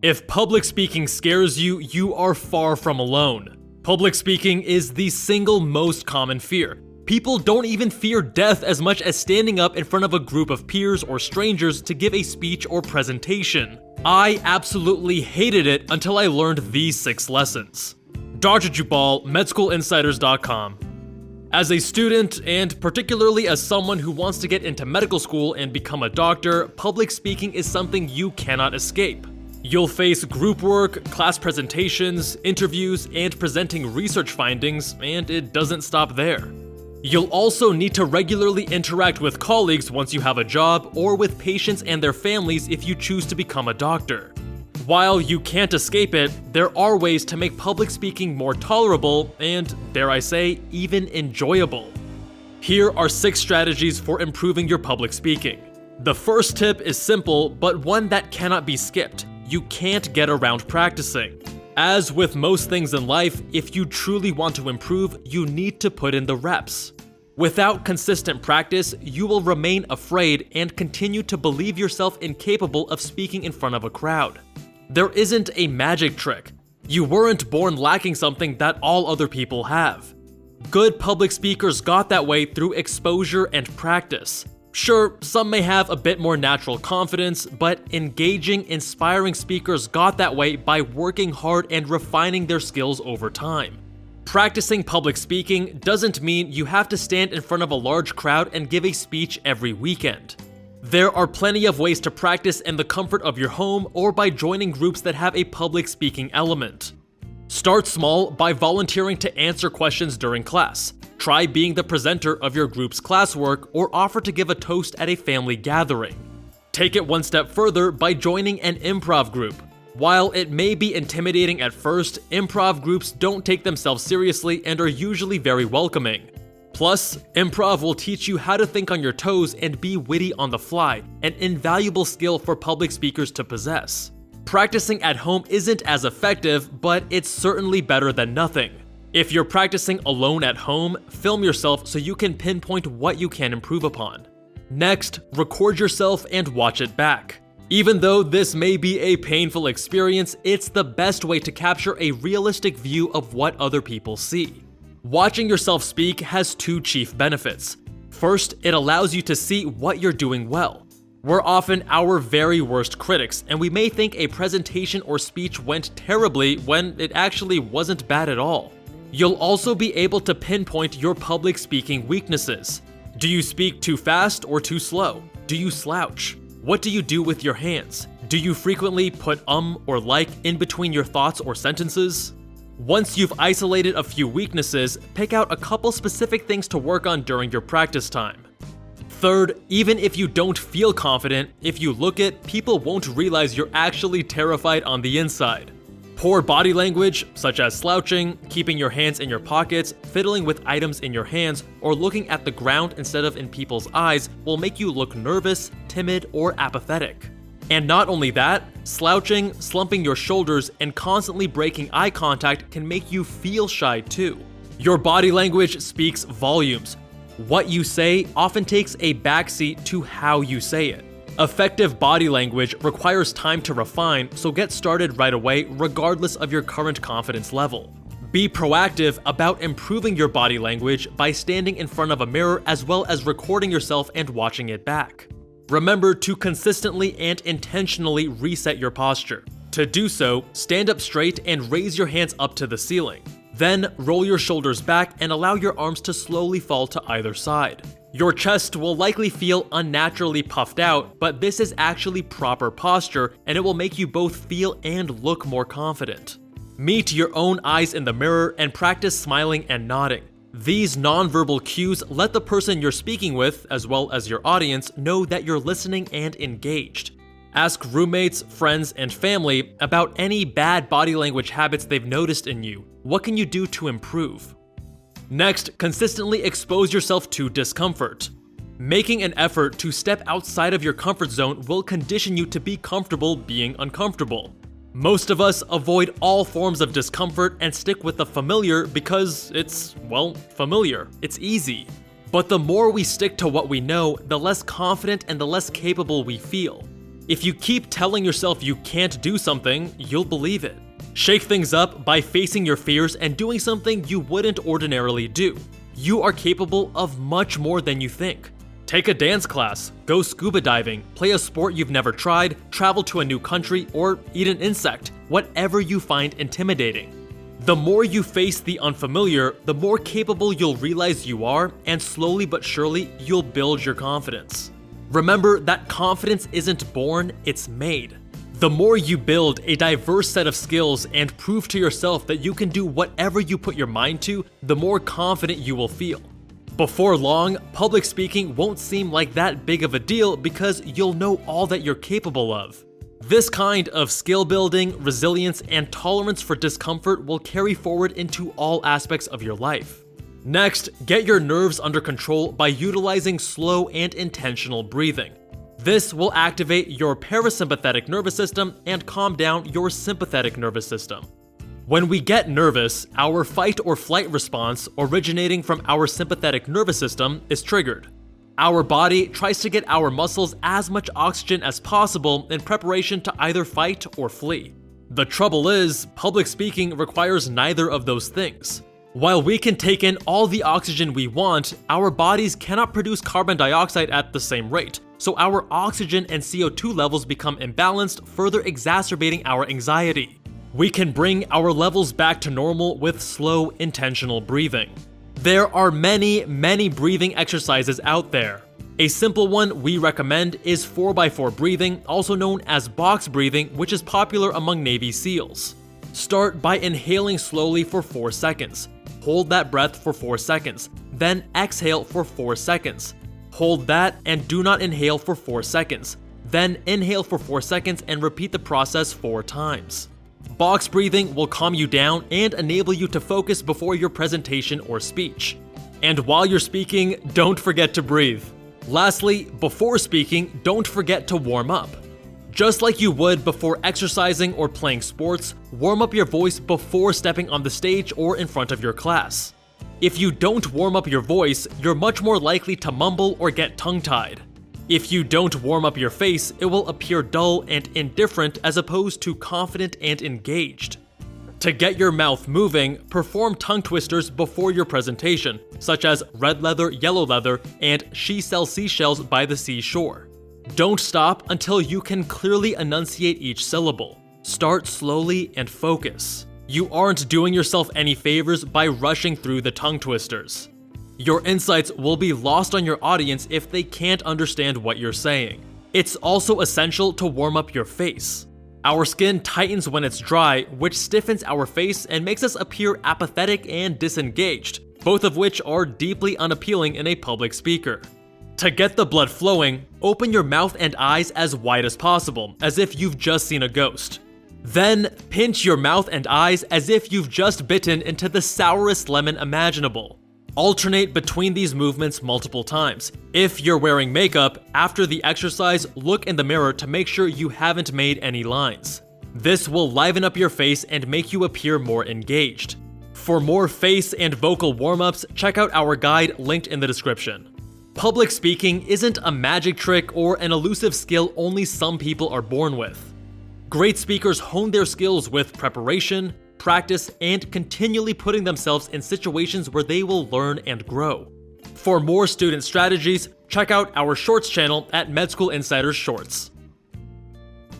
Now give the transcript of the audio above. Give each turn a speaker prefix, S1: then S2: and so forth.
S1: If public speaking scares you, you are far from alone. Public speaking is the single most common fear. People don't even fear death as much as standing up in front of a group of peers or strangers to give a speech or presentation. I absolutely hated it until I learned these 6 lessons. Dr. Jubal, MedSchoolInsiders.com. As a student, and particularly as someone who wants to get into medical school and become a doctor, public speaking is something you cannot escape. You'll face group work, class presentations, interviews, and presenting research findings, and it doesn't stop there. You'll also need to regularly interact with colleagues once you have a job, or with patients and their families if you choose to become a doctor. While you can't escape it, there are ways to make public speaking more tolerable and, dare I say, even enjoyable. Here are 6 strategies for improving your public speaking. The first tip is simple, but one that cannot be skipped. You can't get around practicing. As with most things in life, if you truly want to improve, you need to put in the reps. Without consistent practice, you will remain afraid and continue to believe yourself incapable of speaking in front of a crowd. There isn't a magic trick. You weren't born lacking something that all other people have. Good public speakers got that way through exposure and practice. Sure, some may have a bit more natural confidence, but engaging, inspiring speakers got that way by working hard and refining their skills over time. Practicing public speaking doesn't mean you have to stand in front of a large crowd and give a speech every weekend. There are plenty of ways to practice in the comfort of your home or by joining groups that have a public speaking element. Start small by volunteering to answer questions during class. Try being the presenter of your group's classwork or offer to give a toast at a family gathering. Take it one step further by joining an improv group. While it may be intimidating at first, improv groups don't take themselves seriously and are usually very welcoming. Plus, improv will teach you how to think on your toes and be witty on the fly, an invaluable skill for public speakers to possess. Practicing at home isn't as effective, but it's certainly better than nothing. If you're practicing alone at home, film yourself so you can pinpoint what you can improve upon. Next, record yourself and watch it back. Even though this may be a painful experience, it's the best way to capture a realistic view of what other people see. Watching yourself speak has 2 chief benefits. First, it allows you to see what you're doing well. We're often our very worst critics, and we may think a presentation or speech went terribly when it actually wasn't bad at all. You'll also be able to pinpoint your public speaking weaknesses. Do you speak too fast or too slow? Do you slouch? What do you do with your hands? Do you frequently put or like in between your thoughts or sentences? Once you've isolated a few weaknesses, pick out a couple specific things to work on during your practice time. Third, even if you don't feel confident, if you look it, people won't realize you're actually terrified on the inside. Poor body language, such as slouching, keeping your hands in your pockets, fiddling with items in your hands, or looking at the ground instead of in people's eyes, will make you look nervous, timid, or apathetic. And not only that, slouching, slumping your shoulders, and constantly breaking eye contact can make you feel shy too. Your body language speaks volumes. What you say often takes a backseat to how you say it. Effective body language requires time to refine, so get started right away regardless of your current confidence level. Be proactive about improving your body language by standing in front of a mirror as well as recording yourself and watching it back. Remember to consistently and intentionally reset your posture. To do so, stand up straight and raise your hands up to the ceiling. Then roll your shoulders back and allow your arms to slowly fall to either side. Your chest will likely feel unnaturally puffed out, but this is actually proper posture and it will make you both feel and look more confident. Meet your own eyes in the mirror and practice smiling and nodding. These nonverbal cues let the person you're speaking with, as well as your audience, know that you're listening and engaged. Ask roommates, friends, and family about any bad body language habits they've noticed in you. What can you do to improve? Next, consistently expose yourself to discomfort. Making an effort to step outside of your comfort zone will condition you to be comfortable being uncomfortable. Most of us avoid all forms of discomfort and stick with the familiar because it's, well, familiar. It's easy. But the more we stick to what we know, the less confident and the less capable we feel. If you keep telling yourself you can't do something, you'll believe it. Shake things up by facing your fears and doing something you wouldn't ordinarily do. You are capable of much more than you think. Take a dance class, go scuba diving, play a sport you've never tried, travel to a new country, or eat an insect, whatever you find intimidating. The more you face the unfamiliar, the more capable you'll realize you are, and slowly but surely, you'll build your confidence. Remember that confidence isn't born, it's made. The more you build a diverse set of skills and prove to yourself that you can do whatever you put your mind to, the more confident you will feel. Before long, public speaking won't seem like that big of a deal because you'll know all that you're capable of. This kind of skill building, resilience, and tolerance for discomfort will carry forward into all aspects of your life. Next, get your nerves under control by utilizing slow and intentional breathing. This will activate your parasympathetic nervous system and calm down your sympathetic nervous system. When we get nervous, our fight or flight response originating from our sympathetic nervous system is triggered. Our body tries to get our muscles as much oxygen as possible in preparation to either fight or flee. The trouble is, public speaking requires neither of those things. While we can take in all the oxygen we want, our bodies cannot produce carbon dioxide at the same rate, so our oxygen and CO2 levels become imbalanced, further exacerbating our anxiety. We can bring our levels back to normal with slow, intentional breathing. There are many breathing exercises out there. A simple one we recommend is 4x4 breathing, also known as box breathing, which is popular among Navy SEALs. Start by inhaling slowly for 4 seconds. Hold that breath for 4 seconds, then exhale for 4 seconds. Hold that and do not inhale for 4 seconds. Then inhale for 4 seconds and repeat the process 4 times. Box breathing will calm you down and enable you to focus before your presentation or speech. And while you're speaking, don't forget to breathe. Lastly, before speaking, don't forget to warm up. Just like you would before exercising or playing sports, warm up your voice before stepping on the stage or in front of your class. If you don't warm up your voice, you're much more likely to mumble or get tongue-tied. If you don't warm up your face, it will appear dull and indifferent as opposed to confident and engaged. To get your mouth moving, perform tongue twisters before your presentation, such as red leather, yellow leather, and she sells seashells by the seashore. Don't stop until you can clearly enunciate each syllable. Start slowly and focus. You aren't doing yourself any favors by rushing through the tongue twisters. Your insights will be lost on your audience if they can't understand what you're saying. It's also essential to warm up your face. Our skin tightens when it's dry, which stiffens our face and makes us appear apathetic and disengaged, both of which are deeply unappealing in a public speaker. To get the blood flowing, open your mouth and eyes as wide as possible, as if you've just seen a ghost. Then, pinch your mouth and eyes as if you've just bitten into the sourest lemon imaginable. Alternate between these movements multiple times. If you're wearing makeup, after the exercise, look in the mirror to make sure you haven't made any lines. This will liven up your face and make you appear more engaged. For more face and vocal warm-ups, check out our guide linked in the description. Public speaking isn't a magic trick or an elusive skill only some people are born with. Great speakers hone their skills with preparation, practice, and continually putting themselves in situations where they will learn and grow. For more student strategies, check out our Shorts channel at Med School Insiders Shorts.